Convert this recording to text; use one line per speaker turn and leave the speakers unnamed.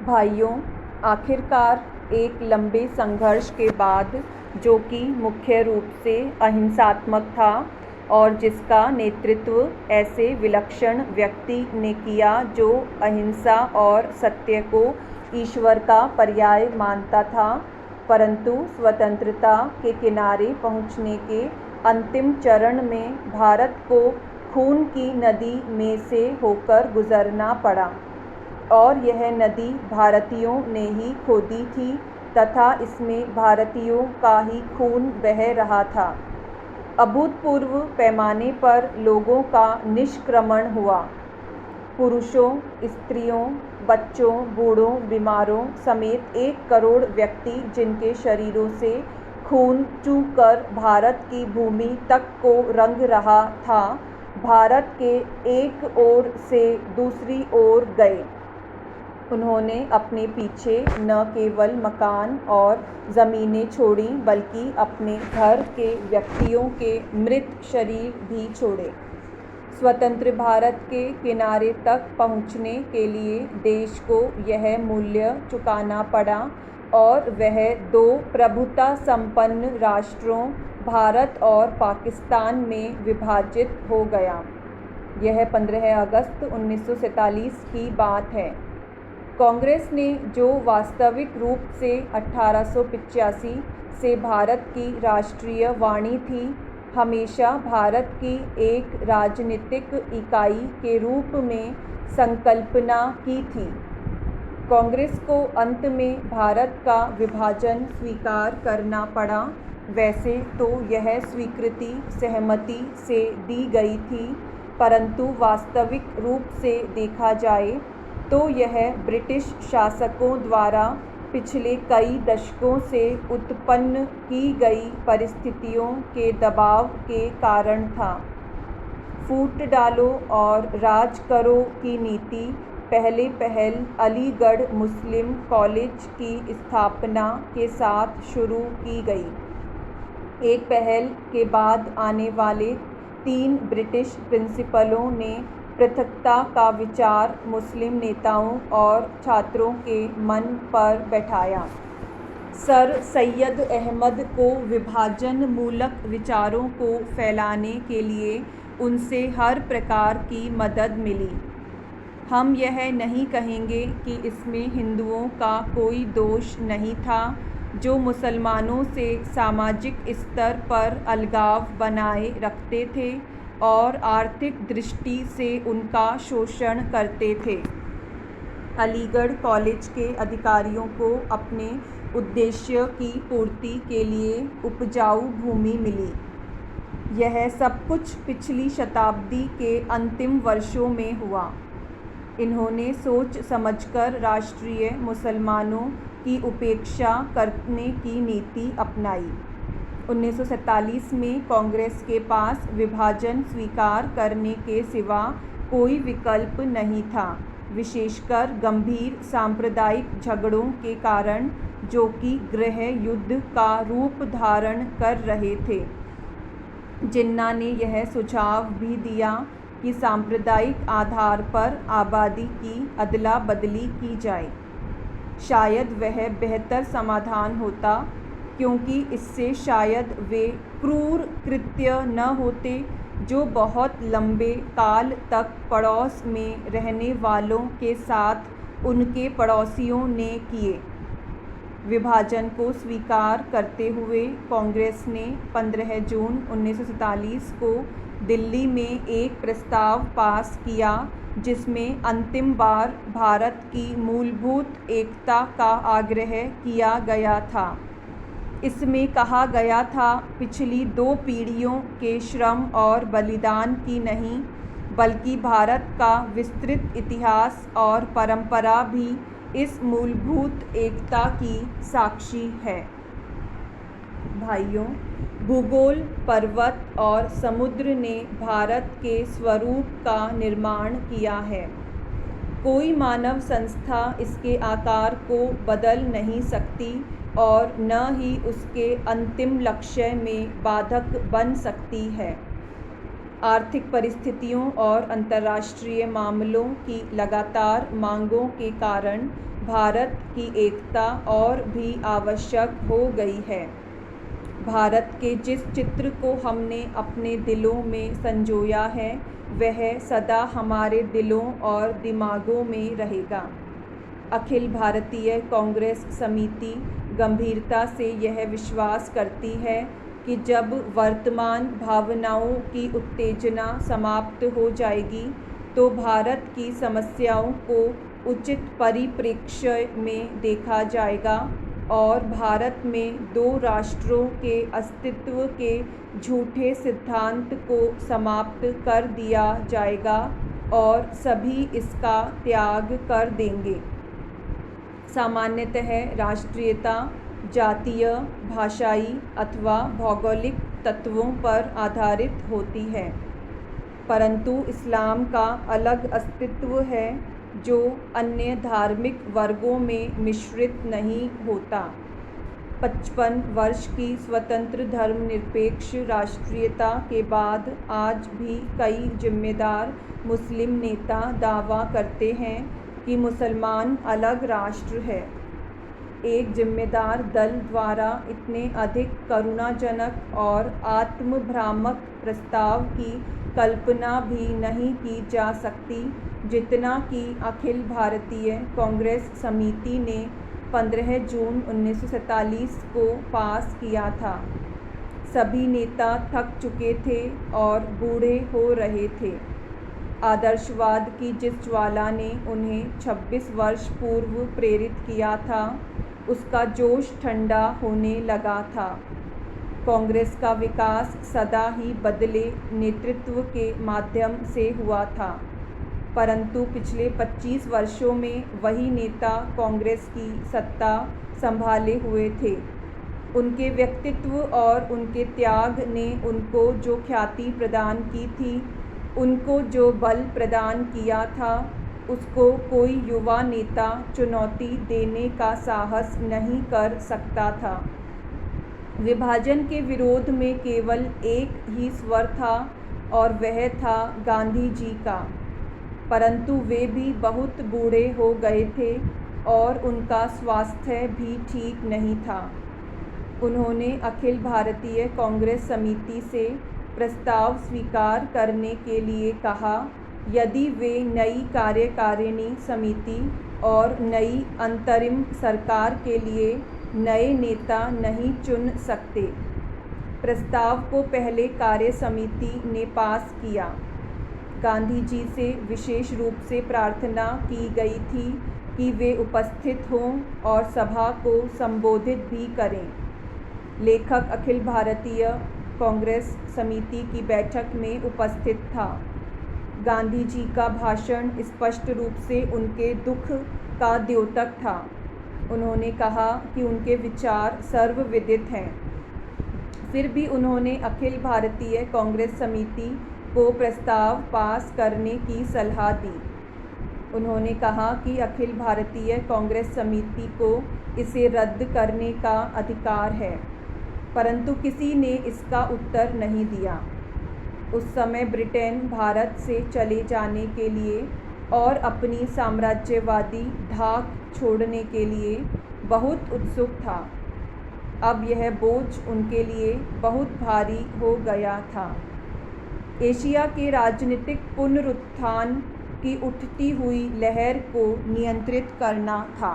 भाइयों, आखिरकार एक लंबे संघर्ष के बाद, जो कि मुख्य रूप से अहिंसात्मक था और जिसका नेतृत्व ऐसे विलक्षण व्यक्ति ने किया जो अहिंसा और सत्य को ईश्वर का पर्याय मानता था, परंतु स्वतंत्रता के किनारे पहुंचने के अंतिम चरण में भारत को खून की नदी में से होकर गुजरना पड़ा। और यह नदी भारतीयों ने ही खोदी थी तथा इसमें भारतीयों का ही खून बह रहा था। अभूतपूर्व पैमाने पर लोगों का निष्क्रमण हुआ। पुरुषों, स्त्रियों, बच्चों, बूढ़ों, बीमारों समेत 1 करोड़ व्यक्ति जिनके शरीरों से खून चूकर भारत की भूमि तक को रंग रहा था, भारत के एक ओर से दूसरी ओर गए। उन्होंने अपने पीछे न केवल मकान और ज़मीनें छोड़ी बल्कि अपने घर के व्यक्तियों के मृत शरीर भी छोड़े। स्वतंत्र भारत के किनारे तक पहुंचने के लिए देश को यह मूल्य चुकाना पड़ा और वह 2 प्रभुता संपन्न राष्ट्रों भारत और पाकिस्तान में विभाजित हो गया। यह 15 अगस्त 1947 की बात है। कांग्रेस ने, जो वास्तविक रूप से 1885 से भारत की राष्ट्रीय वाणी थी, हमेशा भारत की एक राजनीतिक इकाई के रूप में संकल्पना की थी। कांग्रेस को अंत में भारत का विभाजन स्वीकार करना पड़ा। वैसे तो यह स्वीकृति सहमति से दी गई थी, परंतु वास्तविक रूप से देखा जाए तो यह ब्रिटिश शासकों द्वारा पिछले कई दशकों से उत्पन्न की गई परिस्थितियों के दबाव के कारण था। फूट डालो और राज करो की नीति पहल अलीगढ़ मुस्लिम कॉलेज की स्थापना के साथ शुरू की गई। एक पहल के बाद आने वाले 3 ब्रिटिश प्रिंसिपलों ने पृथकता का विचार मुस्लिम नेताओं और छात्रों के मन पर बैठाया। सर सैयद अहमद को विभाजन मूलक विचारों को फैलाने के लिए उनसे हर प्रकार की मदद मिली। हम यह नहीं कहेंगे कि इसमें हिंदुओं का कोई दोष नहीं था, जो मुसलमानों से सामाजिक स्तर पर अलगाव बनाए रखते थे और आर्थिक दृष्टि से उनका शोषण करते थे। अलीगढ़ कॉलेज के अधिकारियों को अपने उद्देश्य की पूर्ति के लिए उपजाऊ भूमि मिली। यह सब कुछ पिछली शताब्दी के अंतिम वर्षों में हुआ। इन्होंने सोच समझकर राष्ट्रीय मुसलमानों की उपेक्षा करने की नीति अपनाई। 1947 में कांग्रेस के पास विभाजन स्वीकार करने के सिवा कोई विकल्प नहीं था, विशेषकर गंभीर सांप्रदायिक झगड़ों के कारण, जो कि गृह युद्ध का रूप धारण कर रहे थे। जिन्ना ने यह सुझाव भी दिया कि सांप्रदायिक आधार पर आबादी की अदला बदली की जाए। शायद वह बेहतर समाधान होता, क्योंकि इससे शायद वे क्रूर कृत्य न होते जो बहुत लंबे काल तक पड़ोस में रहने वालों के साथ उनके पड़ोसियों ने किए। विभाजन को स्वीकार करते हुए कांग्रेस ने 15 जून 1947 को दिल्ली में एक प्रस्ताव पास किया, जिसमें अंतिम बार भारत की मूलभूत एकता का आग्रह किया गया था। इसमें कहा गया था, पिछली 2 पीढ़ियों के श्रम और बलिदान की नहीं, बल्कि भारत का विस्तृत इतिहास और परंपरा भी इस मूलभूत एकता की साक्षी है। भाइयों, भूगोल, पर्वत और समुद्र ने भारत के स्वरूप का निर्माण किया है। कोई मानव संस्था इसके आकार को बदल नहीं सकती और न ही उसके अंतिम लक्ष्य में बाधक बन सकती है। आर्थिक परिस्थितियों और अंतर्राष्ट्रीय मामलों की लगातार मांगों के कारण भारत की एकता और भी आवश्यक हो गई है। भारत के जिस चित्र को हमने अपने दिलों में संजोया है वह सदा हमारे दिलों और दिमागों में रहेगा। अखिल भारतीय कांग्रेस समिति गंभीरता से यह विश्वास करती है कि जब वर्तमान भावनाओं की उत्तेजना समाप्त हो जाएगी तो भारत की समस्याओं को उचित परिप्रेक्ष्य में देखा जाएगा और भारत में दो राष्ट्रों के अस्तित्व के झूठे सिद्धांत को समाप्त कर दिया जाएगा और सभी इसका त्याग कर देंगे। सामान्यतः राष्ट्रीयता जातीय, भाषाई अथवा भौगोलिक तत्वों पर आधारित होती है, परंतु इस्लाम का अलग अस्तित्व है जो अन्य धार्मिक वर्गों में मिश्रित नहीं होता। 55 वर्ष की स्वतंत्र धर्मनिरपेक्ष राष्ट्रीयता के बाद आज भी कई जिम्मेदार मुस्लिम नेता दावा करते हैं कि मुसलमान अलग राष्ट्र है। एक जिम्मेदार दल द्वारा इतने अधिक करुणाजनक और आत्मभ्रामक प्रस्ताव की कल्पना भी नहीं की जा सकती जितना कि अखिल भारतीय कांग्रेस समिति ने 15 जून 1947 को पास किया था। सभी नेता थक चुके थे और बूढ़े हो रहे थे। आदर्शवाद की जिस ज्वाला ने उन्हें 26 वर्ष पूर्व प्रेरित किया था उसका जोश ठंडा होने लगा था। कांग्रेस का विकास सदा ही बदले नेतृत्व के माध्यम से हुआ था, परंतु पिछले 25 वर्षों में वही नेता कांग्रेस की सत्ता संभाले हुए थे। उनके व्यक्तित्व और उनके त्याग ने उनको जो ख्याति प्रदान की थी, उनको जो बल प्रदान किया था, उसको कोई युवा नेता चुनौती देने का साहस नहीं कर सकता था। विभाजन के विरोध में केवल एक ही स्वर था और वह था गांधी जी का, परंतु वे भी बहुत बूढ़े हो गए थे और उनका स्वास्थ्य भी ठीक नहीं था। उन्होंने अखिल भारतीय कांग्रेस समिति से प्रस्ताव स्वीकार करने के लिए कहा यदि वे नई कार्यकारिणी समिति और नई अंतरिम सरकार के लिए नए नेता नहीं चुन सकते। प्रस्ताव को पहले कार्य समिति ने पास किया। गांधी जी से विशेष रूप से प्रार्थना की गई थी कि वे उपस्थित हों और सभा को संबोधित भी करें। लेखक अखिल भारतीय कांग्रेस समिति की बैठक में उपस्थित था। गांधी जी का भाषण स्पष्ट रूप से उनके दुख का द्योतक था। उन्होंने कहा कि उनके विचार सर्वविदित हैं। फिर भी उन्होंने अखिल भारतीय कांग्रेस समिति को प्रस्ताव पास करने की सलाह दी। उन्होंने कहा कि अखिल भारतीय कांग्रेस समिति को इसे रद्द करने का अधिकार है, परंतु किसी ने इसका उत्तर नहीं दिया। उस समय ब्रिटेन भारत से चले जाने के लिए और अपनी साम्राज्यवादी धाक छोड़ने के लिए बहुत उत्सुक था। अब यह बोझ उनके लिए बहुत भारी हो गया था। एशिया के राजनीतिक पुनरुत्थान की उठती हुई लहर को नियंत्रित करना था।